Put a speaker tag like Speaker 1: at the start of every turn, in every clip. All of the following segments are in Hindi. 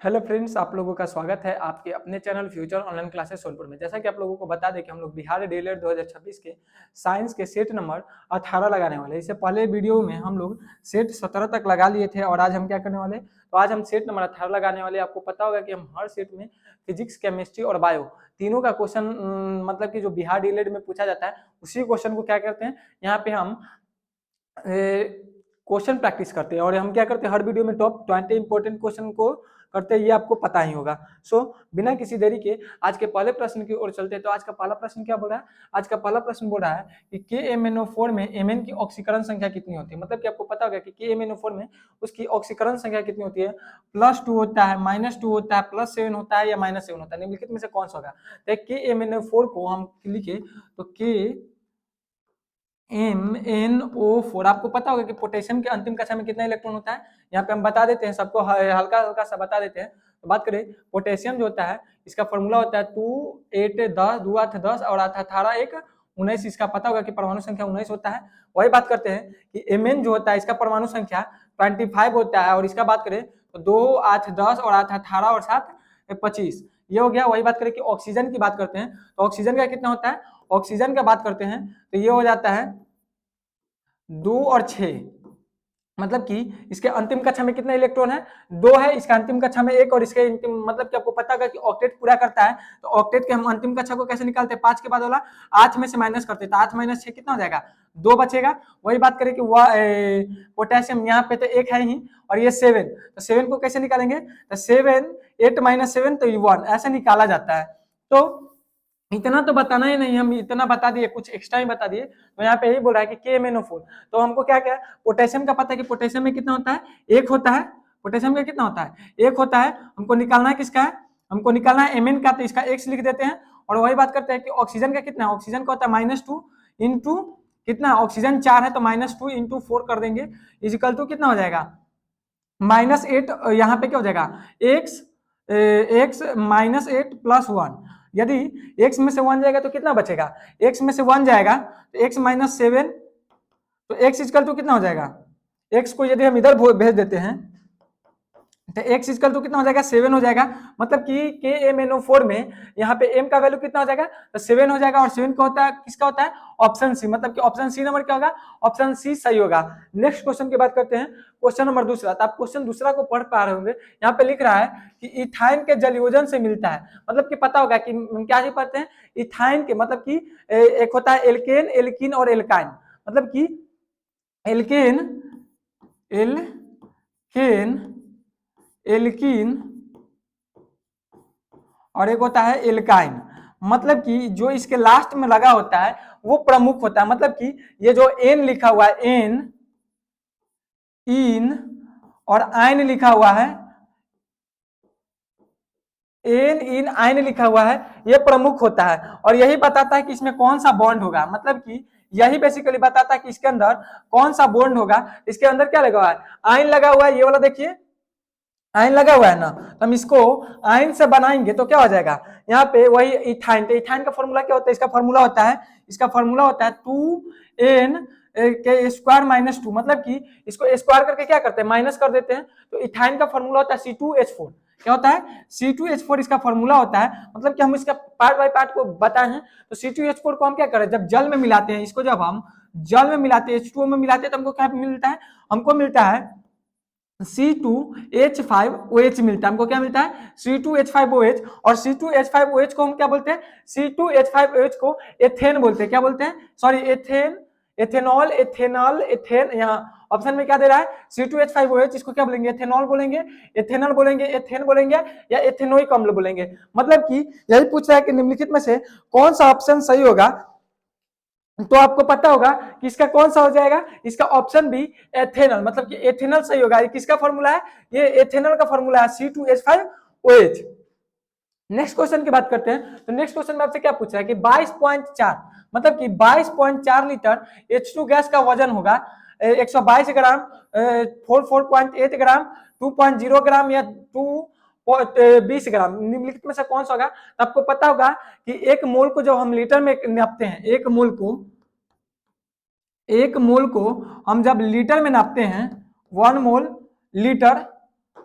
Speaker 1: हेलो फ्रेंड्स, आप लोगों का स्वागत है आपके अपने channel future online classes Sonpur में। जैसा कि आप लोगों को बता दें कि हम लोग बिहार डीएलएड 2026 के साइंस के सेट नंबर 18 लगाने वाले हैं। इससे पहले वीडियो में हम लोग सेट 17 तक लगा लिए थे और आज हम क्या करने वाले हैं, तो आज हम सेट नंबर 18 लगाने वाले हैं। आपको पता होगा कि हम हर सेट में फिजिक्स, केमिस्ट्री और बायो तीनों का क्वेश्चन मतलब कि जो बिहार डीएलएड में पूछा जाता है उसी क्वेश्चन को क्या करते हैं, यहाँ पे हम क्वेश्चन प्रैक्टिस करते हैं और हम क्या करते हैं, हर वीडियो में टॉप 20 इंपॉर्टेंट क्वेश्चन को करते हैं। ये आपको पता ही होगा। बिना किसी देरी के आज के पहले प्रश्न की ओर चलते हैं। तो आज का पहला प्रश्न क्या बोल रहा है? आज का पहला प्रश्न बोल रहा है कि KMnO4 में Mn की ऑक्सीकरण संख्या कितनी होती है। मतलब कि आपको पता होगा कि KMnO4 में उसकी ऑक्सीकरण संख्या कितनी होती है। +2 होता है, -2 होता है, +7 होता है या -7 होता है। निम्नलिखित में से कौन सा होगा? तो KMnO4 को हम लिखे तो MnO4, आपको पता होगा कि पोटेशियम के अंतिम कक्षा में कितना इलेक्ट्रॉन होता है। यहाँ पे हम बता देते हैं, सबको हल्का हल्का सा बता देते हैं। तो बात करें पोटेशियम जो होता है, इसका फॉर्मूला होता है 2 8 10 2 8 10 और 8 18 1 19। इसका पता होगा कि परमाणु संख्या 19 होता है। वही बात करते हैं कि Mn जो होता है, इसका परमाणु संख्या 25 होता है और इसका बात करें तो 2 8 10 और 8 18 और 7 25 ये हो गया। वही बात करें कि ऑक्सीजन की बात करते हैं तो ऑक्सीजन का कितना होता है। ऑक्सीजन का बात करते हैं तो ये हो जाता है 2 और 6। मतलब कि इसके अंतिम कक्षा में कितना इलेक्ट्रॉन है, 2 है। इसका अंतिम कक्षा में 1 और इसके अंतिम मतलब कि आपको पता होगा कि ऑक्टेट पूरा करता है। तो ऑक्टेट के हम अंतिम कक्षा को कैसे निकालते हैं, 5 के बाद वाला 8 में से माइनस करते हैं तो 8 - 6 कितना हो जाएगा, 2 बचेगा। वही बात करें कि पोटेशियम यहाँ पे तो 1 है ही और ये 7, तो 7 को कैसे निकालेंगे, तो 7 8 - 7 तो 1 ऐसे निकाला जाता है। तो इतना तो बताना ही नहीं, हम इतना बता दिए, कुछ एक्स्ट्रा ही बता दिए। तो यहाँ पे यही बोल रहा है कि KMnO4, तो हमको क्या क्या पोटेशियम का पता है कि पोटेशियम में कितना होता है, 1 होता है। पोटेशियम का कितना होता है, 1 होता है। हमको निकालना है किसका है, हमको निकालना है Mn का, तो इसका x लिख देते हैं। और वही बात करते हैं कि ऑक्सीजन का कितना है, ऑक्सीजन का होता है -2 इंटू कितना, ऑक्सीजन 4 है तो -2 इंटू 4 कर देंगे, इजिकल टू कितना हो जाएगा, -8। यहाँ पे क्या हो जाएगा, x -8 + 1। यदि x में से 1 जाएगा तो कितना बचेगा, x में से 1 जाएगा तो x -7, तो x इक्वल टू कितना हो जाएगा, x को यदि हम इधर भेज देते हैं तो x इक्वल टू कितना हो जाएगा, 7 हो जाएगा। मतलब कि KMnO4 में यहाँ पे m का वैल्यू कितना हो जाएगा, तो 7 हो जाएगा। और 7 का होता है, किसका होता है, ऑप्शन सी। मतलब कि ऑप्शन सी नंबर क्या होगा, ऑप्शन सी सही होगा। नेक्स्ट क्वेश्चन की बात करते हैं, क्वेश्चन नंबर दूसरा। तो आप क्वेश्चन दूसरा को पढ़ पा रहे होंगे। यहाँ पे लिख रहा है कि इथाइन के जलयोजन से मिलता है। मतलब कि पता होगा कि क्या ही पढ़ते हैं, इथाइन के मतलब कि एक होता है एल्केन, एल्कीन और एल्काइन। मतलब कि एल्केन, एल्केन, एल्कीन और एक होता है एल्काइन। मतलब कि जो इसके लास्ट में लगा होता है वो प्रमुख होता है। मतलब कि ये जो एन लिखा हुआ है, एन, इन और आइन लिखा हुआ है, एन इन आइन लिखा हुआ है, ये प्रमुख होता है और यही बताता है कि इसमें कौन सा बॉन्ड होगा। मतलब कि यही बेसिकली बताता है कि इसके अंदर कौन सा बॉन्ड होगा। इसके अंदर क्या लगा हुआ है, आइन लगा हुआ है, ये वाला देखिए आयन लगा हुआ है ना, तो हम इसको आयन से बनाएंगे तो क्या हो जाएगा, यहाँ पे वही इथाइन। तो इथाइन का फॉर्मूला क्या होता है, इसका फॉर्मूला होता है, इसका फॉर्मूला होता है 2n के स्क्वायर -2। मतलब कि इसको स्क्वायर करके क्या करते हैं, माइनस कर देते हैं। तो इथाइन का फॉर्मूला होता है C2H4। क्या होता है, C2H4 इसका फॉर्मूला होता है। मतलब कि हम इसका पार्ट बाय पार्ट को बताए हैं। तो C2H4 को हम क्या करें, जब जल में मिलाते हैं, इसको जब हम जल में मिलाते हैं, H2O में मिलाते हैं, तो हमको क्या मिलता है, हमको मिलता है C2H5OH मिलता है। हमको क्या मिलता है, C2H5OH। और C2H5OH को हम क्या बोलते हैं, C2H5OH को एथेन बोलते हैं। क्या बोलते हैं, sorry, ethane, ethanol, ethanol, ethane. यहाँ ऑप्शन में क्या दे रहा है, C2H5OH, इसको क्या बोलेंगे, एथेनॉल बोलेंगे, एथेनॉल बोलेंगे, एथेन बोलेंगे या एथेनोइक अम्ल बोलेंगे। मतलब कि यही पूछ रहा है कि निम्नलिखित में से कौन सा ऑप्शन सही होगा। तो आपको पता होगा कि इसका कौन सा हो जाएगा, इसका ऑप्शन बी एथेनॉल। मतलब कि एथेनॉल सही होगा। ये किसका फॉर्मूला है, ये एथेनॉल का फॉर्मूला है, C2H5OH। नेक्स्ट क्वेश्चन की बात करते हैं। तो नेक्स्ट क्वेश्चन में आपसे क्या पूछ रहा है कि 22.4, मतलब कि 22.4 लीटर H2 गैस का वजन होगा 122 ग्राम, 44.8 ग्राम, 2.0 ग्राम या 20 ग्राम। निम्नलिखित में से कौन सा होगा। तो आपको पता होगा कि एक मोल को जब हम लीटर में नापते हैं, एक मोल को हम जब लीटर में नापते हैं, 1 मोल लीटर,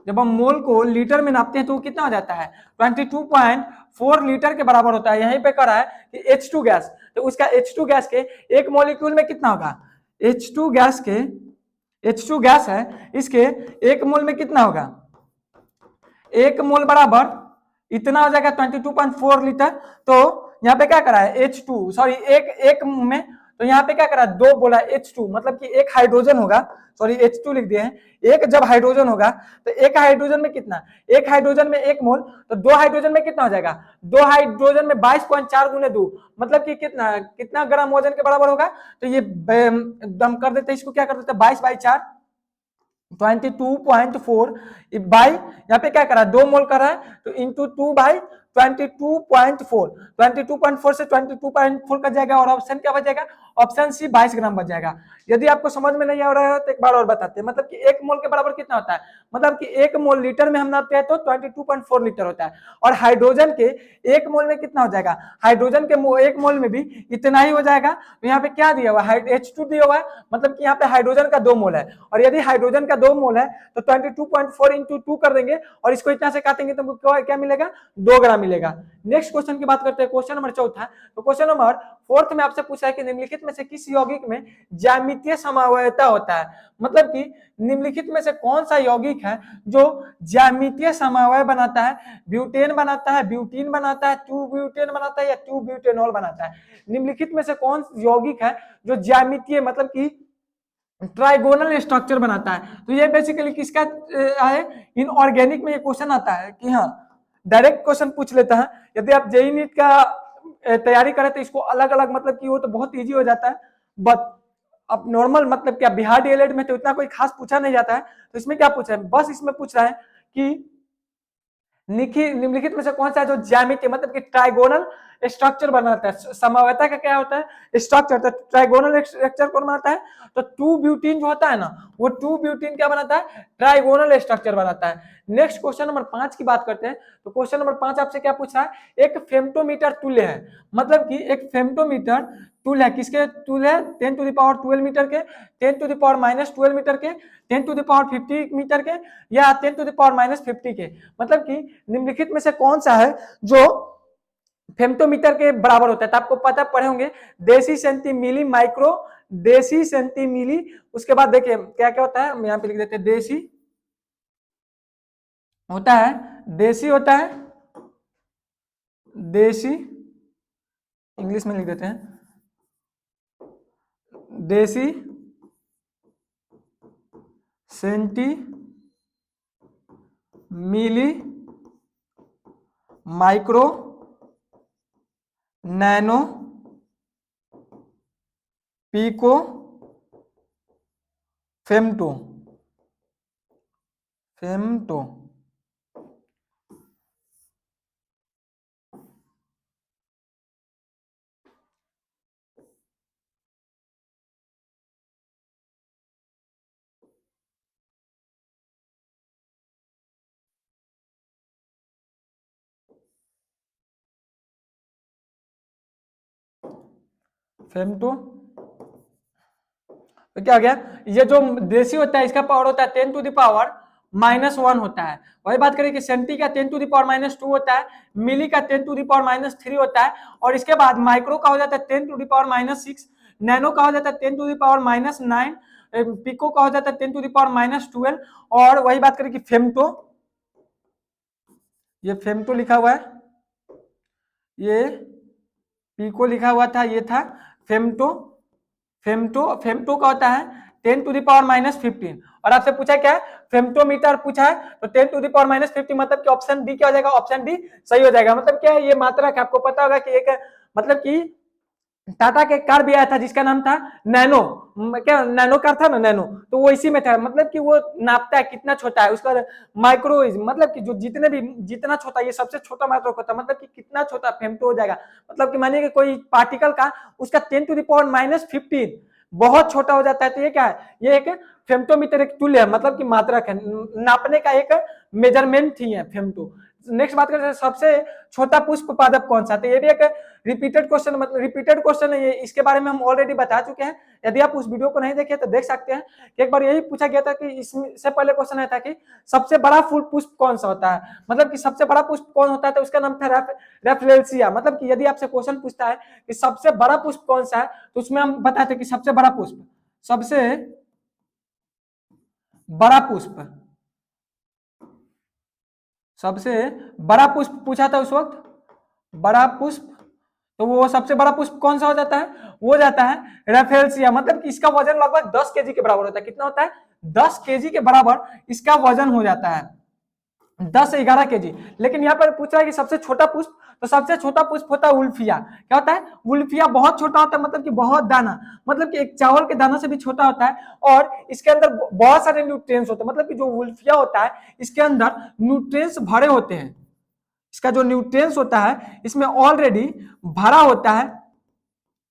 Speaker 1: जब हम मोल को लीटर में नापते हैं तो वो कितना हो जाता है 22.4 लीटर के बराबर होता है। यहीं पे कह रहा है कि H2 गैस, तो उसका H2 गैस के एक मॉलिक्यूल में कितना होगा, H2 गैस के, H2 गैस है इसके एक मोल में कितना होगा, एक मोल बराबर इतना हो जाएगा 22.4 लीटर। तो यहाँ पे क्या करा है H2 सॉरी एक में, तो यहाँ पे क्या करा है 2 बोला H2 मतलब कि एक हाइड्रोजन होगा, सॉरी H2 लिख दिए हैं, एक जब हाइड्रोजन होगा तो एक हाइड्रोजन में कितना, एक हाइड्रोजन में एक मोल, तो 2 हाइड्रोजन में कितना हो जाएगा, 2 हाइड्रोजन में 22.4 गुने 2 मतलब कि कितना कितना ग्राम वजन के बराबर होगा। तो ये दम कर देते इसको, क्या कर देते 22/4 22.4 बाई यहाँ पे क्या करा है 2 मोल कर रहा है तो इंटू 2/22.4 22.4 से 22.4 का जाएगा और ऑप्शन क्या बचेगा, ऑप्शन सी 22 ग्राम बच जाएगा। यदि आपको समझ में नहीं आ रहा है तो एक बार और बताते हैं, मतलब कि एक मोल के बराबर कितना होता है, मतलब कि एक मोल लीटर में हम नापते हैं तो 22.4 लीटर होता है, और हाइड्रोजन के एक मोल में कितना हो जाएगा, हाइड्रोजन के एक मोल में भी इतना ही हो जाएगा। तो यहाँ पे क्या दिया हुआ है H2 दिया हुआ है, मतलब कि यहाँ पे हाइड्रोजन का 2 मोल है, और यदि हाइड्रोजन का 2 मोल है तो 22.4 इंटू 2 कर देंगे और इसको इतना से काटेंगे तो क्या मिलेगा 2 ग्राम मिलेगा। नेक्स्ट क्वेश्चन की बात करते हैं, क्वेश्चन नंबर 4 तो क्वेश्चन नंबर 4 में आपसे पूछा है कि निम्नलिखित में से किस यौगिक में ज्यामितीय समवायता होता है, मतलब कि निम्नलिखित में से कौन सा यौगिक है जो ज्यामितीय समवाय बनाता है, ब्यूटेन बनाता है, ब्यूटीन बनाता है, 2 ब्यूटेन बनाता है या 2 ब्यूटेनॉल बनाता है। निम्नलिखित में से कौन यौगिक है जो ज्यामितीय मतलब कि ट्राइगोनल स्ट्रक्चर बनाता है। तो ये बेसिकली किसका है, इनऑर्गेनिक में ये क्वेश्चन आता है कि हाँ डायरेक्ट क्वेश्चन पूछ लेता है। यदि आप जेईई नीट का तैयारी करें तो इसको अलग अलग मतलब कि वो तो बहुत इजी हो जाता है, बट अब नॉर्मल मतलब क्या बिहार डीएलएड में तो इतना कोई खास पूछा नहीं जाता है। तो इसमें क्या पूछा है, बस इसमें पूछ रहा है कि निम्नलिखित में से कौन सा है जो ज्यामितीय मतलब कि ट्राइगोनल स्ट्रक्चर बनाता है। समवायता का क्या होता है स्ट्रक्चर, तो ट्राइगोनल स्ट्रक्चर कौन बनाता है, तो 2 ब्यूटीन जो होता है ना वो 2 ब्यूटीन क्या बनाता है, ट्राइगोनल स्ट्रक्चर बनाता है। नेक्स्ट क्वेश्चन नंबर 5 की बात करते हैं, तो क्वेश्चन नंबर 5 आपसे क्या पूछ रहा है, एक फेम्टोमीटर तुल्य है, मतलब कि एक फेम्टोमीटर तुल्य है, किसके तुल्य है 10⁻12 मीटर के, 10⁻−12 मीटर के, 10⁻50 मीटर के या 10⁻−50 के, मतलब कि निम्नलिखित में से कौन सा है जो फेम्टोमीटर के बराबर होता है। तो आपको पता पढ़े होंगे देसी सेंटीमिली माइक्रो, देसी सेंटीमिली, उसके बाद देखिए क्या क्या होता है, हम यहाँ पे लिख देते हैं देसी होता है, देसी होता है, देसी इंग्लिश में लिख देते हैं deci centi milli micro nano pico femto femto femto तो क्या हो गया, ये जो देसी होता है इसका पावर होता है 10⁻⁻1 होता है। वही बात करें कि सेंटी का 10⁻⁻2 होता है, मिली का 10⁻⁻3 होता है, और इसके बाद माइक्रो का हो जाता है 10⁻⁻6, नैनो का हो जाता है 10⁻⁹, पिको का हो जाता है 10⁻12, और वही बात करें कि फेम्टो, ये फेम्टो लिखा हुआ है, ये पिको लिखा हुआ था, ये था फेम्टो, फेम्टो का होता है 10⁻⁻15, और आपसे पूछा क्या है फेम्टोमीटर पूछा है, तो 10⁻⁻50 मतलब कि ऑप्शन बी क्या हो जाएगा, ऑप्शन बी सही हो जाएगा। मतलब क्या है ये मात्रक है, आपको पता होगा कि एक मतलब कि टाटा के कार भी आया था जिसका नाम था नैनो, क्या नैनो कार था ना नैनो, तो वो इसी में था, मतलब कि वो नापता है कितना छोटा है, उसका माइक्रो मतलब कि जो जितने भी जितना छोटा, ये सबसे छोटा मात्रक होता है, मतलब कि कितना छोटा फेम्टो हो जाएगा, मतलब कि मानिए कि कोई पार्टिकल का उसका 10⁻⁻15 बहुत छोटा हो जाता है, तो ये क्या है, ये एक फेम्टोमीटर एक तुल्य है, मतलब कि मात्रक है, नापने का एक मेजरमेंट ही है फेम्टो। नेक्स्ट बात करते हैं सबसे छोटा पुष्प पादप कौन सा, तो ये भी एक रिपीटेड क्वेश्चन, मतलब रिपीटेड क्वेश्चन है ये, इसके बारे में हम ऑलरेडी बता चुके हैं। यदि आप उस वीडियो को नहीं देखे तो देख सकते हैं। एक बार यही पूछा गया था कि इससे पहले क्वेश्चन आया था कि सबसे बड़ा फूल पुष्प कौन सा होता है, मतलब कि सबसे बड़ा पुष्प कौन होता है, तो उसका नाम था रेफरेंसिया। मतलब कि यदि आपसे क्वेश्चन पूछता है कि सबसे बड़ा पुष्प कौन सा है, तो उसमें हम बताते हैं कि सबसे बड़ा पुष्प, सबसे बड़ा पुष्प, सबसे बड़ा पुष्प पूछा था उस वक्त, बड़ा पुष्प, तो वो सबसे बड़ा पुष्प कौन सा हो जाता है, वो जाता है रेफेलसिया। मतलब कि इसका वजन लगभग 10 केजी के बराबर होता है। कितना होता है, 10 केजी के बराबर इसका वजन हो जाता है, 10 से 11 केजी। लेकिन यहाँ पर पूछ रहा है कि सबसे छोटा पुष्प, तो सबसे छोटा पुष्प होता है उल्फिया। क्या होता है, उल्फिया बहुत छोटा होता है, मतलब कि बहुत दाना, मतलब कि एक चावल के दाना से भी छोटा होता है, और इसके अंदर बहुत सारे न्यूट्रिएंट्स होते हैं। मतलब कि जो उल्फिया होता है इसके अंदर न्यूट्रिएंट्स भरे होते हैं, इसका जो न्यूट्रिएंट्स होता है इसमें ऑलरेडी भरा होता है।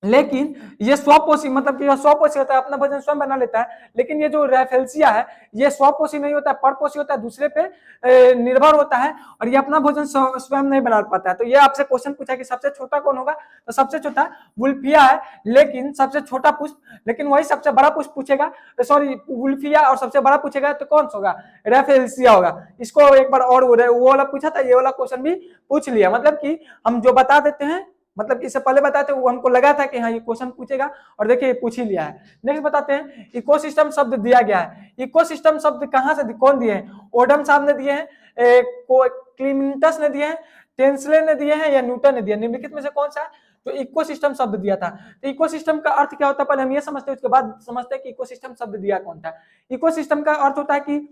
Speaker 1: लेकिन ये स्वपोषी, मतलब कि स्वपोषी होता है, अपना भोजन स्वयं बना लेता है। लेकिन ये जो रेफेलसिया है ये स्वपोषी नहीं होता है, परपोषी होता है, दूसरे पे निर्भर होता है, और ये अपना भोजन स्वयं नहीं बना पाता है। तो ये आपसे क्वेश्चन पूछा कि सबसे छोटा कौन होगा, तो सबसे छोटा वुल्फिया है, लेकिन सबसे छोटा पुष्प, लेकिन वही सबसे बड़ा पुष्प पूछेगा, सॉरी वुल्फिया और सबसे बड़ा पूछेगा तो कौन सा होगा, रेफेलसिया होगा। इसको एक बार और वो वाला पूछा था, ये वाला क्वेश्चन भी पूछ लिया। मतलब कि हम जो बता देते हैं, मतलब इससे पहले बताते वो हमको लगा था कि हाँ ये क्वेश्चन पूछेगा, और देखिए पूछ ही लिया है। नेक्स्ट बताते हैं, इकोसिस्टम शब्द दिया गया है। इकोसिस्टम शब्द कहां से, कौन दिए हैं, ओडम साहब ने दिए हैं, क्लीमिंटस ने दिए हैं, टेंसले ने दिए हैं, या न्यूटन ने दिया, निम्नलिखित में से कौन सा है, तो इकोसिस्टम शब्द दिया था। तो इकोसिस्टम का अर्थ क्या होता है पहले हम ये समझते हैं, उसके बाद समझते हैं कि इकोसिस्टम शब्द दिया कौन था। इकोसिस्टम का अर्थ होता है कि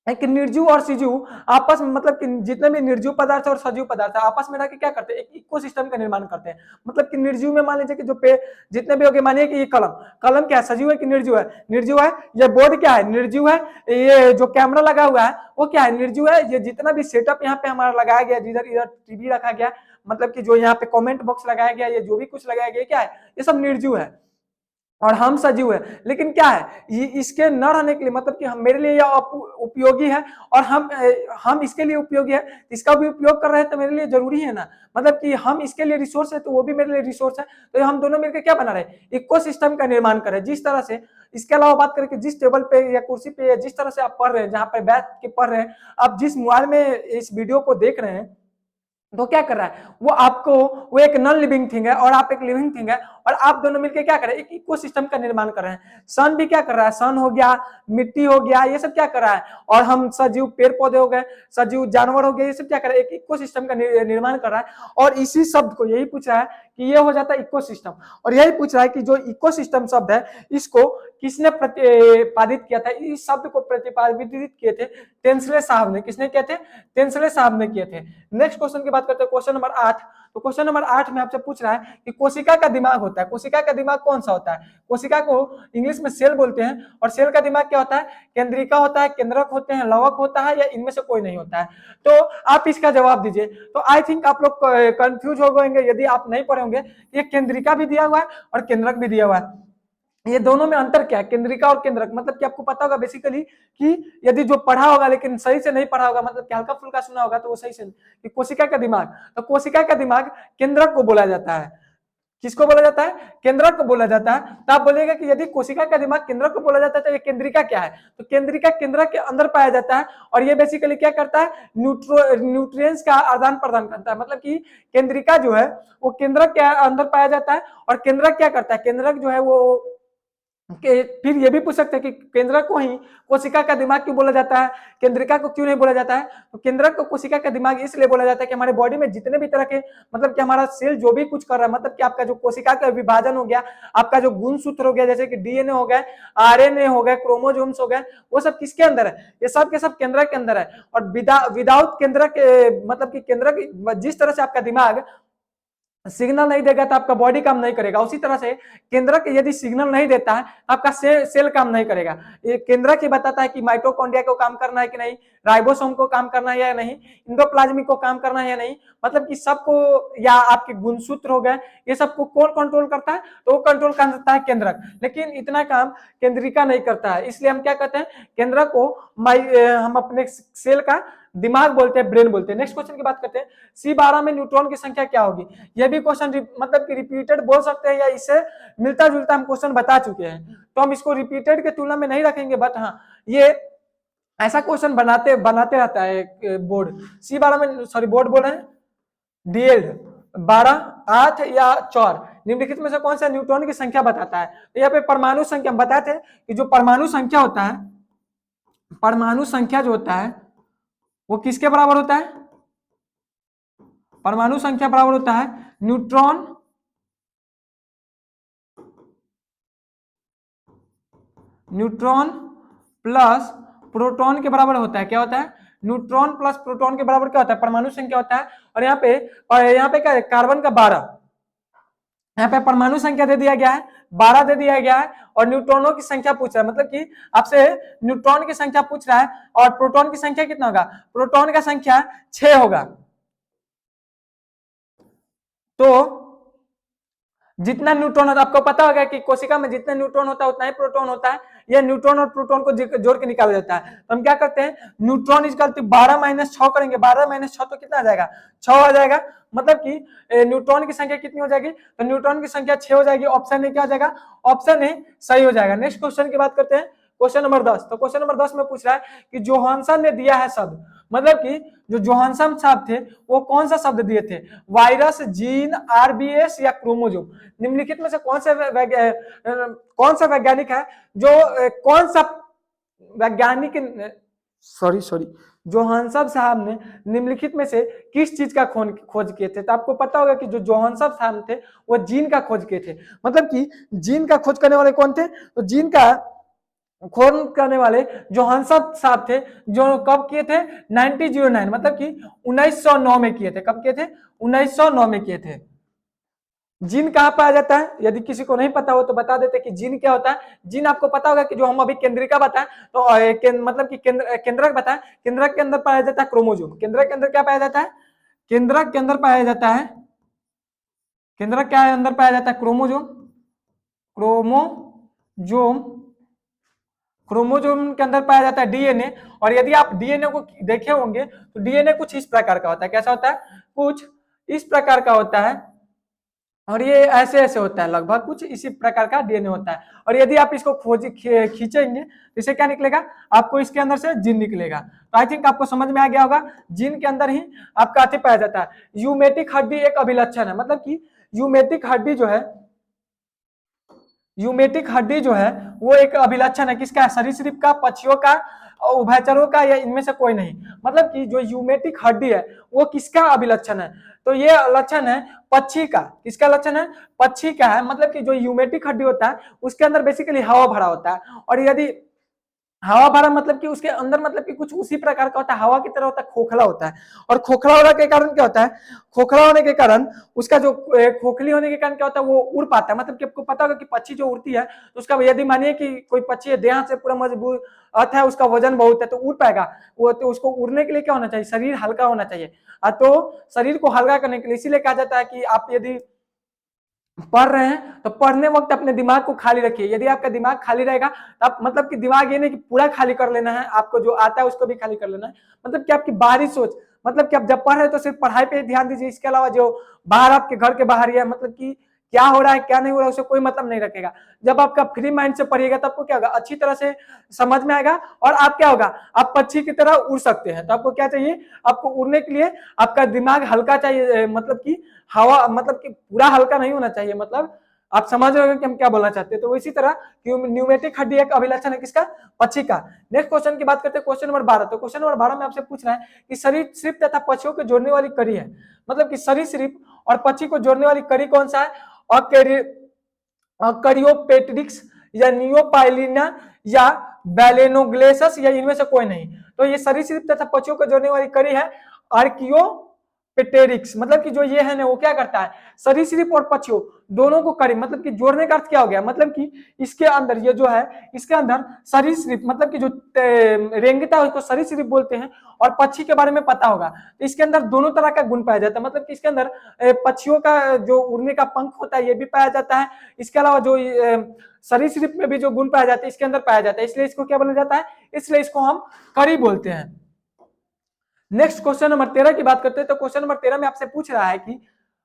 Speaker 1: एक निर्जीव और सजीव आपस में, मतलब कि जितने भी निर्जीव पदार्थ और सजीव पदार्थ आपस में रहकर क्या करते हैं, एक इकोसिस्टम का निर्माण करते हैं। मतलब कि निर्जीव में मान लीजिए कि जो पेड़ जितने भी हो गए, मानिए कि ये कलम, कलम क्या है, सजीव है कि निर्जीव है, निर्जीव है। ये बोर्ड क्या है, निर्जीव है। ये जो कैमरा लगा हुआ है वो क्या है, निर्जीव है। ये जितना भी सेटअप यहाँ पे हमारा लगाया गया, जिधर इधर टीवी रखा गया, मतलब कि जो यहाँ पे कमेंट बॉक्स लगाया गया, ये जो भी कुछ लगाया गया क्या है, ये सब निर्जीव है, और हम सजीव है। लेकिन क्या है, ये इसके न रहने के लिए, मतलब कि हम, मेरे लिए यह उपयोगी है, और हम इसके लिए उपयोगी है, इसका भी उपयोग कर रहे हैं, तो मेरे लिए जरूरी है ना। मतलब कि हम इसके लिए रिसोर्स है, तो वो भी मेरे लिए रिसोर्स है। तो हम दोनों मिलकर क्या बना रहे हैं, इकोसिस्टम का निर्माण कर रहे हैं। जिस तरह से, इसके अलावा बात करें कि जिस टेबल पे या कुर्सी पे या जिस तरह से आप पढ़ रहे हैं, जहां पर बैठ के पढ़ रहे हैं, आप जिस मोबाइल में इस वीडियो को देख रहे हैं, तो क्या कर रहा है वो आपको, वो एक नॉन लिविंग थिंग है और आप एक लिविंग थिंग है, और आप दोनों मिलकर क्या कर रहे हैं, एक इकोसिस्टम का निर्माण कर रहे हैं। सन भी क्या कर रहा है, सन हो गया, मिट्टी हो गया, ये सब क्या कर रहा है, और हम सजीव पेड़ पौधे हो गए, सजीव जानवर हो गए, ये सब क्या कर रहा है, एक इकोसिस्टम का निर्माण कर रहा है। और इसी शब्द को यही पूछ रहा है कि ये हो जाता है इकोसिस्टम, और यही पूछ रहा है कि जो इकोसिस्टम शब्द है इसको किसने प्रतिपादित किया था, इस शब्द को प्रतिपादित किए थे टेंसले साहब ने। किसने किए थे, टेंसले साहब ने किए थे। नेक्स्ट क्वेश्चन की बात करते हैं, क्वेश्चन नंबर 8। तो क्वेश्चन नंबर 8 में आपसे पूछ रहा है कि कोशिका का दिमाग होता है, कोशिका का दिमाग कौन सा होता है, कोशिका को इंग्लिश में सेल बोलते हैं, और सेल का दिमाग क्या होता है, केंद्रिका होता है, केंद्रक होते हैं, लवक होता है, या इनमें से कोई नहीं होता है। तो आप इसका जवाब दीजिए। तो आई थिंक आप लोग कंफ्यूज हो गएंगे यदि आप नहीं पढ़े होंगे। ये केंद्रिका भी दिया हुआ है और केंद्रक भी दिया हुआ है, ये दोनों में अंतर क्या है, केंद्रिका और केंद्रक। मतलब कि आपको पता होगा बेसिकली कि यदि जो पढ़ा होगा लेकिन सही से नहीं पढ़ा होगा, मतलब कि हल्का फुल्का सुना होगा, तो वो सही से, कि कोशिका का दिमाग, तो कोशिका का दिमाग केंद्रक को बोला जाता है। किसको बोला जाता है, केंद्रक को बोला जाता है। तो आप बोलिएगा कि यदि कोशिका का दिमाग केंद्रक को बोला जाता है तो ये केंद्रिका क्या है, तो केंद्रिका केंद्रक के अंदर पाया जाता है, और ये बेसिकली क्या करता है, न्यूट्रिएंट्स का आदान प्रदान करता है। मतलब कि केंद्रिका जो है वो केंद्रक के अंदर पाया जाता है, और केंद्रक क्या करता है, केंद्रक जो है वो फिर ये भी पूछ सकते हैं कि केंद्रक को ही कोशिका का दिमाग क्यों बोला जाता है, केंद्रिका को क्यों नहीं बोला जाता है। तो केंद्रक को कोशिका का दिमाग इसलिए बोला जाता है कि हमारे बॉडी में जितने भी तरह के, मतलब कि हमारा सेल जो भी कुछ कर रहा है, मतलब कि आपका जो कोशिका का विभाजन हो गया, आपका जो गुणसूत्र हो गया, जैसे कि डीएनए हो गए, आरएनए हो गए, क्रोमोसोम्स हो गए, वो सब किसके अंदर है, ये सब के सब केंद्रक के अंदर है। और विदाउट केंद्रक, मतलब कि केंद्रक, जिस तरह से आपका दिमाग सिग्नल नहीं देगा तो आपका बॉडी काम नहीं करेगा, उसी तरह से केंद्रक यदि सिग्नल नहीं देता है आपका सेल काम नहीं करेगा। ये केंद्रक ही बताता है कि माइटोकॉन्ड्रिया को काम करना है कि नहीं, राइबोसोम को काम करना है या नहीं, इंडोप्लाज्मिक को काम करना है या नहीं, मतलब कि सबको, या आपके गुणसूत्र हो गए, ये सबको कौन कंट्रोल करता है, तो वो कंट्रोल करता है केंद्रक। लेकिन इतना काम केंद्रिका नहीं करता है, इसलिए हम क्या कहते हैं, केंद्रक को हम अपने सेल का दिमाग बोलते हैं, ब्रेन बोलते हैं। नेक्स्ट क्वेश्चन की बात करते हैं, C12 में न्यूट्रॉन की संख्या क्या होगी। यह भी क्वेश्चन मतलब कि रिपीटेड बोल सकते हैं या इससे मिलता जुलता हम क्वेश्चन बता चुके हैं, तो हम इसको रिपीटेड के तुलना में नहीं रखेंगे, बट हाँ ये ऐसा क्वेश्चन बनाते बनाते रहता है बोर्ड। C12 में, सॉरी बोर्ड बोल रहे हैं, डीएल्ड 12, 8 या 4 निम्नलिखित में से कौन सा न्यूट्रॉन की संख्या बताता है। तो यहाँ पे परमाणु संख्या हम बताए थे कि जो परमाणु संख्या होता है, परमाणु संख्या जो होता है वो किसके बराबर होता है, परमाणु संख्या बराबर होता है न्यूट्रॉन प्लस प्रोटॉन के बराबर होता है। क्या होता है, न्यूट्रॉन प्लस प्रोटॉन के बराबर क्या होता है, परमाणु संख्या होता है। और यहाँ पे क्या है, कार्बन का 12, यहाँ पे परमाणु संख्या दे दिया गया है 12 दे दिया गया है, और न्यूट्रॉनों की संख्या पूछ रहा है, मतलब कि आपसे न्यूट्रॉन की संख्या पूछ रहा है, और प्रोटॉन की संख्या कितना होगा, प्रोटॉन का संख्या 6 होगा। तो जितना न्यूट्रॉन होता है, आपको पता होगा कि कोशिका में जितना न्यूट्रॉन होता है उतना ही प्रोटॉन होता है, यह न्यूट्रॉन और प्रोटॉन को जोड़ के निकाला जाता है। तो हम क्या करते हैं, न्यूट्रॉन इज 12 - 6 करेंगे, 12 - 6 तो कितना आ जाएगा, 6 आ जाएगा। मतलब कि न्यूट्रॉन की संख्या कितनी हो जाएगी, तो न्यूट्रॉन की संख्या 6 हो जाएगी। ऑप्शन ए क्या हो जाएगा, ऑप्शन ए सही हो जाएगा। नेक्स्ट क्वेश्चन की बात करते हैं, क्वेश्चन नंबर 10। तो क्वेश्चन नंबर 10 में पूछ रहा है कि जोहानसन ने दिया है शब्द, मतलब कि जो जोहानसन साहब थे वो कौन सा शब्द दिए थे, वायरस, जीन, आरबीएस या क्रोमोसोम। निम्नलिखित में से कौन सा वैज्ञानिक है जो कौन सा वैज्ञानिक, सॉरी जोहानसन साहब ने निम्नलिखित में से किस चीज का खोज किए थे। तो आपको पता होगा कि जो जोहानसन साहब थे वो जीन का खोज किए थे। मतलब कि जीन का खोज करने वाले कौन थे, तो जीन का खोज करने वाले जोहानसन साहब थे, जो कब किए थे, 1909, मतलब कि 1909 में किए थे। कब किए थे, 1909 में किए थे। जीन कहाँ पाया जाता है, यदि किसी को नहीं पता हो तो बता देते कि जीन क्या होता है। जीन आपको पता होगा कि जो हम अभी केंद्रिका बताएं, तो मतलब कि केंद्रक बताएं, केंद्रक के अंदर पाया जाता है क्रोमोजोम। केंद्रक के अंदर क्या पाया जाता है, केंद्रक के अंदर पाया जाता है, केंद्रक क्या अंदर पाया जाता है, क्रोमोजोम। क्रोमोजोम, क्रोमोजोम के अंदर पाया जाता है डीएनए। और यदि आप डीएनए को देखे होंगे तो डीएनए कुछ इस प्रकार का होता है। कैसा होता है, कुछ इस प्रकार का होता है, और ये ऐसे ऐसे होता है, लगभग कुछ इसी प्रकार का डीएनए होता है। और यदि आप इसको खींचेंगे तो इसे क्या निकलेगा, आपको इसके अंदर से जीन निकलेगा। तो आई थिंक आपको समझ में आ गया होगा, जीन के अंदर ही आपका अति पाया जाता है। यूमेटिक हड्डी एक अभिलक्षण है, मतलब कि यूमेटिक हड्डी जो है, यूमेटिक हड्डी जो है वो एक अभिलक्षण है, किसका, सरीसृप का, पक्षियों का, उभयचरों का, या इनमें से कोई नहीं। मतलब कि जो यूमेटिक हड्डी है वो किसका अभिलक्षण है, तो ये लक्षण है पक्षी का। किसका लक्षण है, पक्षी का है। मतलब कि जो यूमेटिक हड्डी होता है उसके अंदर बेसिकली हवा भरा होता है, और यदि हवा भरा मतलब कि उसके अंदर मतलब कि कुछ उसी प्रकार का होता है, हवा की तरह होता है, खोखला होता है। और खोखला होने के कारण क्या होता है, खोखला होने के कारण उसका जो खोखली होने के कारण क्या होता है, वो उड़ पाता है। मतलब कि आपको पता होगा कि पक्षी जो उड़ती है तो उसका, यदि मानिए कि कोई पक्षी देह से पूरा मजबूत अर्थ है, उसका वजन बहुत है, तो उड़ पाएगा वो। तो उसको उड़ने के लिए क्या होना चाहिए, शरीर हल्का होना चाहिए। तो शरीर को हल्का करने के लिए इसीलिए कहा जाता है कि आप यदि पढ़ रहे हैं तो पढ़ने वक्त अपने दिमाग को खाली रखिए। यदि आपका दिमाग खाली रहेगा तो आप, मतलब कि दिमाग ये नहीं कि पूरा खाली कर लेना है, आपको जो आता है उसको भी खाली कर लेना है। मतलब कि आपकी बाहरी सोच, मतलब कि आप जब पढ़ रहे हैं तो सिर्फ पढ़ाई पे ध्यान दीजिए, इसके अलावा जो बाहर आपके घर के बाहर है, मतलब कि क्या हो रहा है क्या नहीं हो रहा है, उसे कोई मतलब नहीं रखेगा। जब आपका फ्री माइंड से पढ़िएगा तब आपको क्या होगा, अच्छी तरह से समझ में आएगा, और आप क्या होगा, आप पक्षी की तरह उड़ सकते हैं। तो आपको क्या चाहिए, आपको उड़ने के लिए आपका दिमाग हल्का चाहिए, मतलब कि हवा, मतलब कि पूरा हल्का नहीं होना चाहिए। मतलब आप समझ रहे हो कि हम क्या बोलना चाहते हैं। तो इसी तरह न्यूमेटिक हड्डी एक अभिलक्षण है किसका, पक्षी का। नेक्स्ट क्वेश्चन की बात करते हैं, क्वेश्चन नंबर 12। तो क्वेश्चन नंबर 12 में आपसे पूछ रहा है कि सरीसृप तथा पक्षियों को जोड़ने वाली कड़ी है, मतलब कि सरीसृप और पक्षी को जोड़ने वाली कड़ी कौन सा है, अकरियोपेट्रिक्स या नियोपाइलिना या बैलेनोग्लेसस, या इनमें से कोई नहीं। तो ये सरीसृप तथा पक्षियों को जोड़ने वाली कड़ी है आर्कियोपेटेरिक्स। मतलब कि जो ये है ना वो क्या करता है, सरीसृप और पक्षियों दोनों को कड़ी, मतलब कि जोड़ने का अर्थ क्या हो गया, मतलब कि इसके अंदर ये जो है, इसके अंदर सरीसृप, मतलब कि जो रेंगता है उसको सरीसृप बोलते हैं, और पक्षी के बारे में पता होगा। तो इसके अंदर दोनों तरह का गुण पाया जाता है। मतलब कि इसके अंदर पक्षियों का जो उड़ने का पंख होता है ये भी पाया जाता है, इसके अलावा जो सरीसृप में भी जो गुण पाया जाता है इसके अंदर पाया जाता है, इसलिए इसको क्या बोला जाता है, इसलिए इसको हम कड़ी बोलते हैं। नेक्स्ट क्वेश्चन नंबर 13 की बात करते हैं। तो क्वेश्चन नंबर 13 में आपसे पूछ रहा है कि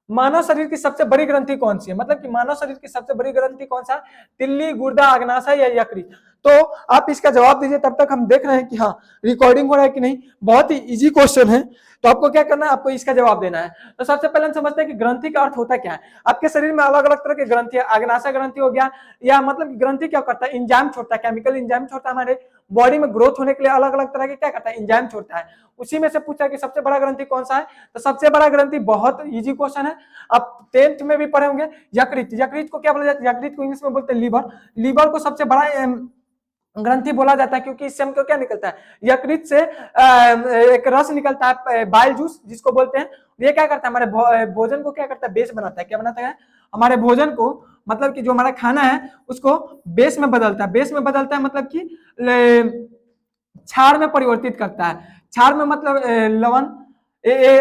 Speaker 1: मानव शरीर की सबसे बड़ी ग्रंथि कौन सी है, मतलब कि मानव शरीर की सबसे बड़ी ग्रंथि कौन सा, तिल्ली, गुर्दा, अग्नाशय या यकृत। तो आप इसका जवाब दीजिए, तब तक हम देख रहे हैं कि हाँ रिकॉर्डिंग हो रहा है कि नहीं। बहुत ही इजी क्वेश्चन है, तो आपको क्या करना है, आपको इसका जवाब देना है। तो सबसे पहले हम समझते हैं कि ग्रंथि का अर्थ होता क्या है। आपके शरीर में अलग अलग तरह के ग्रंथि है, अग्नाशय ग्रंथि हो गया, या मतलब ग्रंथि क्या करता है, इंजाइम छोड़ता है, केमिकल इंजाइम छोड़ता है, हमारे बॉडी में ग्रोथ होने के लिए अलग अलग तरह के क्या करता है, इंजाइम छोड़ता है। उसी में से पूछा कि सबसे बड़ा ग्रंथि कौन सा है, तो सबसे बड़ा ग्रंथि बहुत इजी क्वेश्चन है, आप 10th में भी पढ़े होंगे, यकृत। यकृत को क्या बोला जाता है, यकृत को इंग्लिश में बोलते हैं लीवर। लीवर को सबसे बड़ा ग्रंथि बोला जाता है, क्योंकि इससे हमको क्या निकलता है, यकृत से एक रस निकलता है, बाइल जूस जिसको बोलते हैं। ये क्या करता है, हमारे भोजन को क्या करता है, बेस बनाता है। क्या बनाता है, हमारे भोजन को, मतलब कि जो हमारा खाना है उसको बेस में बदलता है। बेस में बदलता है मतलब कि क्षार में परिवर्तित करता है। क्षार में मतलब लवण,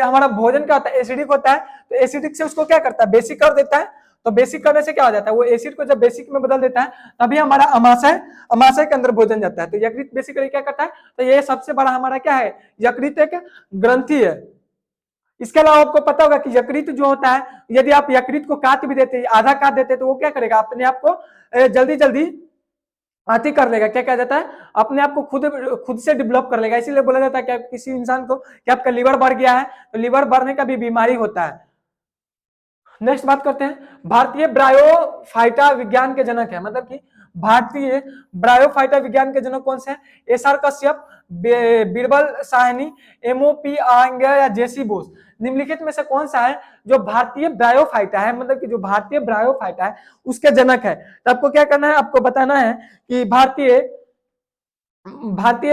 Speaker 1: हमारा भोजन क्या होता है, एसिडिक होता है, तो एसिडिक से उसको क्या करता है, बेसिक कर देता है। तो बेसिक करने से क्या हो जाता है, वो एसिड को जब बेसिक में बदल देता है तभी हमारा अमाशय के अंदर भोजन जाता है। तो यकृत बेसिकली क्या करता है, तो ये सबसे बड़ा हमारा क्या है, यकृत एक ग्रंथि है। इसके अलावा आपको पता होगा कि यकृत जो होता है, यदि आप यकृत को काट भी देते, आधा काट देते, तो वो क्या करेगा, अपने आप को जल्दी जल्दी आती कर लेगा, क्या कहा जाता है, अपने आप को खुद से डेवलप कर लेगा। इसीलिए बोला जाता है कि किसी इंसान को कि आपका लीवर बढ़ गया है, तो लीवर बढ़ने का भी बीमारी होता है। नेक्स्ट बात करते हैं, भारतीय ब्रायोफाइटा विज्ञान के जनक है, मतलब कि भारतीय ब्रायोफाइटा विज्ञान के जनक कौन से हैं, S R Kashyap, Birbal Sahni, M O P आंग्या या जेसी बोस। निम्नलिखित में से कौन सा है जो भारतीय ब्रायोफाइटा है, मतलब कि जो भारतीय ब्रायोफाइटा है उसके जनक है। तो आपको क्या करना है, आपको बताना है कि भारतीय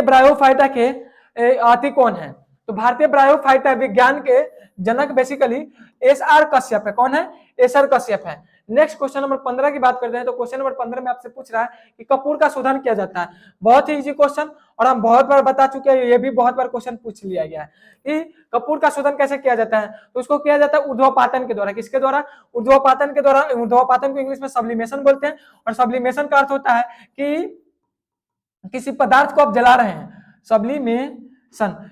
Speaker 1: ब्रायोफाइटा के आती कौन है। तो भारतीय ब्रायोफाइटा विज्ञान के जनक बेसिकली एस आर कश्यप है। कौन है, एस आर कश्यप है। नेक्स्ट क्वेश्चन नंबर 15 की बात करते हैं। तो क्वेश्चन नंबर 15 में आपसे पूछ रहा है कि कपूर का शोधन किया जाता है। बहुत ही इजी क्वेश्चन, और हम बहुत बार बता चुके हैं, ये भी बहुत बार क्वेश्चन पूछ लिया गया है कि कपूर का शोधन कैसे किया जाता है। तो उसको किया जाता है ऊर्ध्वपातन के द्वारा। किसके द्वारा, ऊर्ध्वपातन के द्वारा। ऊर्ध्वपातन को इंग्लिश में सब्लिमेशन बोलते हैं, और सब्लिमेशन का अर्थ होता है कि किसी पदार्थ को आप जला रहे हैं, सब्लिमेशन।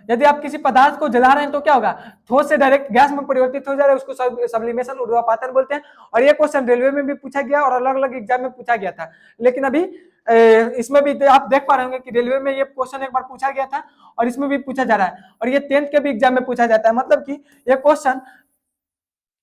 Speaker 1: यदि आप किसी पदार्थ को जला रहे हैं तो क्या होगा, ठोस से डायरेक्ट गैस में परिवर्तित हो जा रहा है, उसको सब्लिमेशन, ऊर्ध्वपातन बोलते हैं। और ये क्वेश्चन रेलवे में भी पूछा गया और अलग अलग एग्जाम में पूछा गया था। लेकिन अभी इसमें भी आप देख पा रहे होंगे कि रेलवे में ये क्वेश्चन एक बार पूछा गया था और इसमें भी पूछा जा रहा है, और ये 10th के भी एग्जाम में पूछा जाता है। मतलब कि ये क्वेश्चन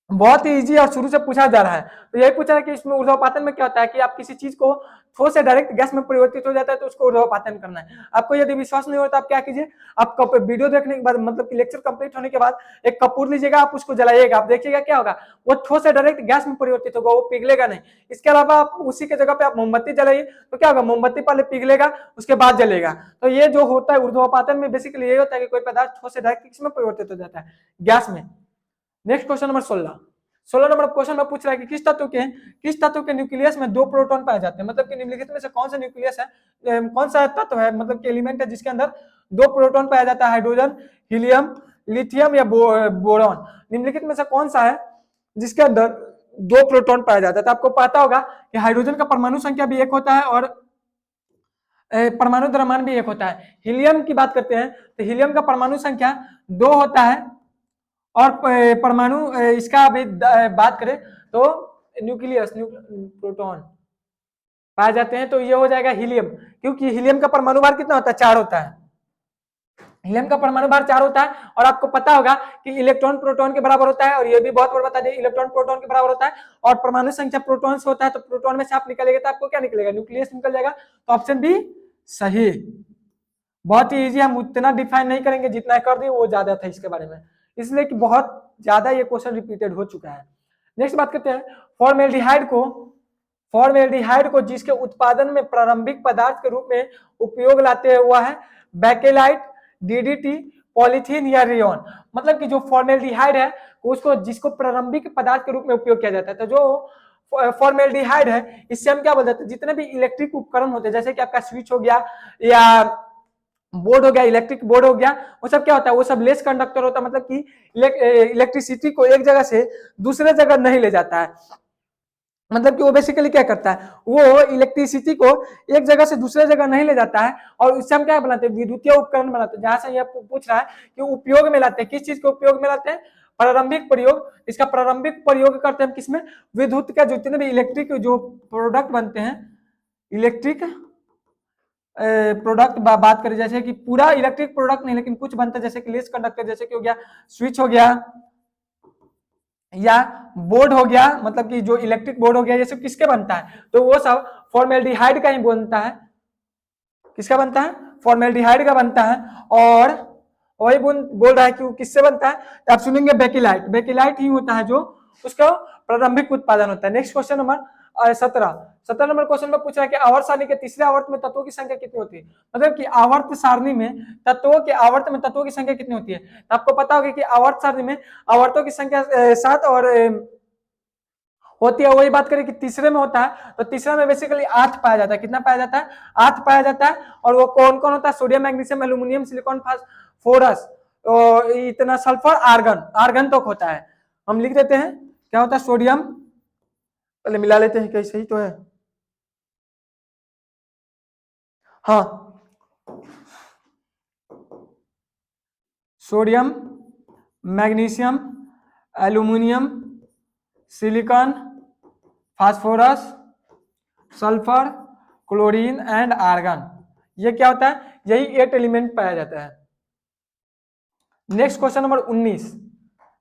Speaker 1: बहुत ही इजी और शुरू से पूछा जा रहा है। तो यही पूछा है कि इसमें ऊर्ध्वपातन में क्या होता है कि आप किसी चीज को ठोस से डायरेक्ट गैस में परिवर्तित हो जाता है, तो उसको ऊर्ध्वपातन करना है। आपको यदि विश्वास नहीं होता, आप क्या कीजिए, आप वीडियो देखने के बाद, मतलब कि लेक्चर कंप्लीट होने के बाद एक कपूर लीजिएगा, आप उसको जलाइएगा, आप देखिएगा क्या होगा, वो ठोस से डायरेक्ट गैस में परिवर्तित होगा, वो पिघलेगा नहीं। इसके अलावा आप उसी के जगह पे आप मोमबत्ती जलाइए, तो क्या होगा, मोमबत्ती पहले पिघलेगा उसके बाद जलेगा। तो ये जो होता है ऊर्ध्वपातन में बेसिकली यही होता है कि कोई पदार्थ ठोस से डायरेक्ट किसमें परिवर्तित हो जाता है, गैस में। Next question number 16 number question में पूछ रहा है कि किस तत्व के न्यूक्लियस में 2 प्रोटॉन पाए जाते हैं। मतलब कि निम्नलिखित में से कौन सा न्यूक्लियस है, कौन सा तत्व है, मतलब कि एलिमेंट है जिसके अंदर 2 प्रोटॉन पाया जाता है, हाइड्रोजन, हीलियम, लिथियम या बोरॉन। निम्नलिखित में से कौन सा है जिसके अंदर 2 प्रोटॉन पाया जाता है। तो आपको पता होगा कि हाइड्रोजन का परमाणु संख्या भी 1 होता है और परमाणु द्रव्यमान भी 1 होता है। हीलियम की बात करते हैं तो हीलियम का परमाणु संख्या 2 होता है, और परमाणु इसका अभी बात करें तो न्यूक्लियस प्रोटॉन पाए जाते हैं, तो ये हो जाएगा हीलियम, क्योंकि हीलियम का परमाणु भार कितना होता है, 4 होता है। हीलियम का परमाणु भार 4 होता है, और आपको पता होगा कि इलेक्ट्रॉन प्रोटॉन के बराबर होता है, और ये भी बहुत बार बता दें, इलेक्ट्रॉन प्रोटॉन के बराबर होता है, और परमाणु संख्या प्रोटॉन से होता है, तो प्रोटॉन में से आप निकलेगा तो आपको क्या निकलेगा, न्यूक्लियस निकल जाएगा। तो ऑप्शन बी सही। बहुत ही इजी, हम उतना डिफाइन नहीं करेंगे, जितना कर दिए वो ज्यादा था इसके बारे में, इसलिए कि बहुत ज्यादा ये क्वेश्चन रिपीटेड हो चुका है। नेक्स्ट बात करते हैं, फॉर्मेल्डिहाइड को जिसके उत्पादन में प्रारंभिक पदार्थ के रूप में उपयोग लाते हैं वह है बैकेलाइट, डीडीटी, पॉलीथीन या रेयन। मतलब कि जो फॉर्मेल्डिहाइड है उसको जिसको प्रारंभिक पदार्थ के रूप में उपयोग किया जाता है, तो जो फॉर्मेल्डिहाइड है इससे हम क्या बोल देते हैं, जितने भी इलेक्ट्रिक उपकरण होते हैं, जैसे कि आपका स्विच हो गया या बोर्ड हो गया, इलेक्ट्रिक बोर्ड हो गया, वो सब क्या होता है, वो सब लेस कंडक्टर होता है, मतलब कि इलेक्ट्रिसिटी को एक जगह से दूसरे जगह नहीं ले जाता है। मतलब कि वो बेसिकली क्या करता है, वो इलेक्ट्रिसिटी को एक जगह से दूसरे जगह नहीं ले जाता है, और उससे हम क्या बनाते हैं, विद्युतीय उपकरण बनाते हैं। जहां से यह पूछ रहा है कि उपयोग में लाते हैं, किस चीज के उपयोग में लाते हैं, प्रारंभिक प्रयोग। इसका प्रारंभिक प्रयोग करते हैं किसमें, विद्युत का जितने भी इलेक्ट्रिक जो प्रोडक्ट बनते हैं, इलेक्ट्रिक प्रोडक्ट बात करें, जैसे कि पूरा इलेक्ट्रिक प्रोडक्ट नहीं लेकिन कुछ बनता है, जैसे कि लेस कंडक्टर, जैसे कि हो गया स्विच हो गया, या बोर्ड हो गया, मतलब कि जो इलेक्ट्रिक बोर्ड हो गया, ये सब किसके बनता है, तो वो सब फॉर्मेल्डिहाइड का ही बनता है। किसका बनता है, फॉर्मेल्डिहाइड का बनता है। और वही बोल रहा है कि वो किससे बनता है, तो आप सुनेंगे बेकिलाइट, बेकिलाइट ही होता है जो उसका प्रारंभिक उत्पादन होता है। Next question number 17 number question में पूछ रहा है कि आवर्त सारणी के तीसरे आवर्त में तत्वों की संख्या कितनी होती है, मतलब कि आवर्त सारणी में तत्वों के आवर्त में तत्वों की संख्या कितनी होती है। तो आपको पता होगा कि आवर्त सारणी में आवर्तों की संख्या 7 और होती है। वही बात करें कि तीसरे में होता है, तो तीसरे में बेसिकली 8 पाया जाता है। कितना पाया जाता है, 8 पाया जाता है। और वो कौन कौन होता है, sodium, magnesium, aluminium, silicon, phosphorus, इतना सल्फर, आर्गन, आर्गन तक होता है। हम लिख देते हैं क्या होता है, सोडियम, पहले मिला लेते हैं कहीं सही तो है, हाँ, sodium, magnesium, aluminium, silicon, phosphorus, sulphur, chlorine and argon, ये क्या होता है, यही 8 एलिमेंट पाया जाता है। नेक्स्ट क्वेश्चन नंबर 19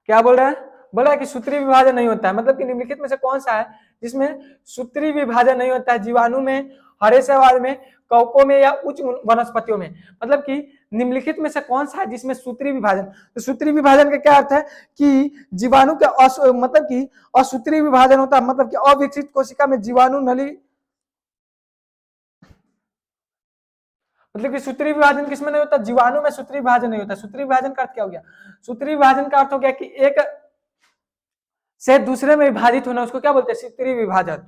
Speaker 1: क्या बोल रहा है, बोल रहा है कि सूत्रीय विभाजन नहीं होता है, मतलब कि निम्नलिखित में से कौन सा है जिसमें सूत्रीय विभाजन नहीं होता है, जीवाणु में, हरे शैवाल में, कवकों में, या उच्च वनस्पतियों में। मतलब कि निम्नलिखित में से कौन सा है जिसमें सूत्रीय विभाजन, तो सूत्रीय विभाजन का क्या अर्थ है कि जीवाणु के मतलब कि असूत्रीय विभाजन होता है, मतलब कि अविकसित कोशिका में जीवाणु नली, मतलब कि सूत्रीय विभाजन किसमें नहीं होता, जीवाणु में सूत्रीय विभाजन नहीं होता। सूत्रीय विभाजन का अर्थ क्या हो गया, सूत्रीय विभाजन का अर्थ हो गया कि एक से दूसरे में विभाजित होना, उसको क्या बोलते हैं, सूत्रीय विभाजन।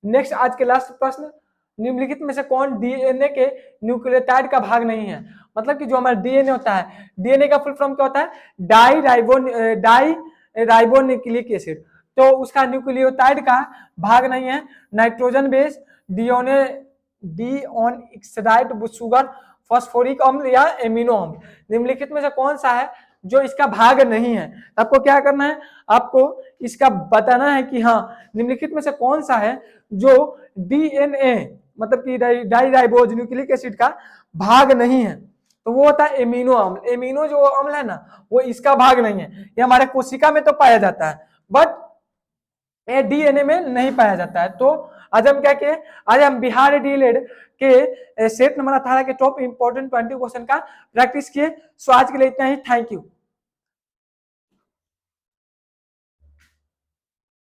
Speaker 1: नेक्स्ट आज के लास्ट प्रश्न, निम्नलिखित में से कौन डीएनए के न्यूक्लियोटाइड का भाग नहीं है, मतलब कि जो हमारा डीएनए होता है, डीएनए का फुल फॉर्म क्या होता है, डाई राइबोन्यूक्लिक एसिड, तो उसका न्यूक्लियोटाइड का भाग नहीं है। Nitrogen base, dioxide sugar, phosphoric अम्ल या एमिनो अम्ल, निम्नलिखित में से कौन सा है जो इसका भाग नहीं है। आपको क्या करना है, आपको इसका बताना है कि हाँ निम्नलिखित में से कौन सा है जो डीएनए मतलब कि डाई राइबोज न्यूक्लिक एसिड का भाग नहीं है, तो वो होता है एमिनो अम्ल। एमिनो जो अम्ल है ना, वो इसका भाग नहीं है, ये हमारे कोशिका में तो पाया जाता है, बट ये डीएनए में नहीं पाया जाता है। तो आज हम क्या किए, आज हम बिहार डीएलएड के सेट नंबर 18 के टॉप इंपोर्टेंट 20 क्वेश्चन का प्रैक्टिस किए। सो आज के लिए इतना ही, थैंक यू।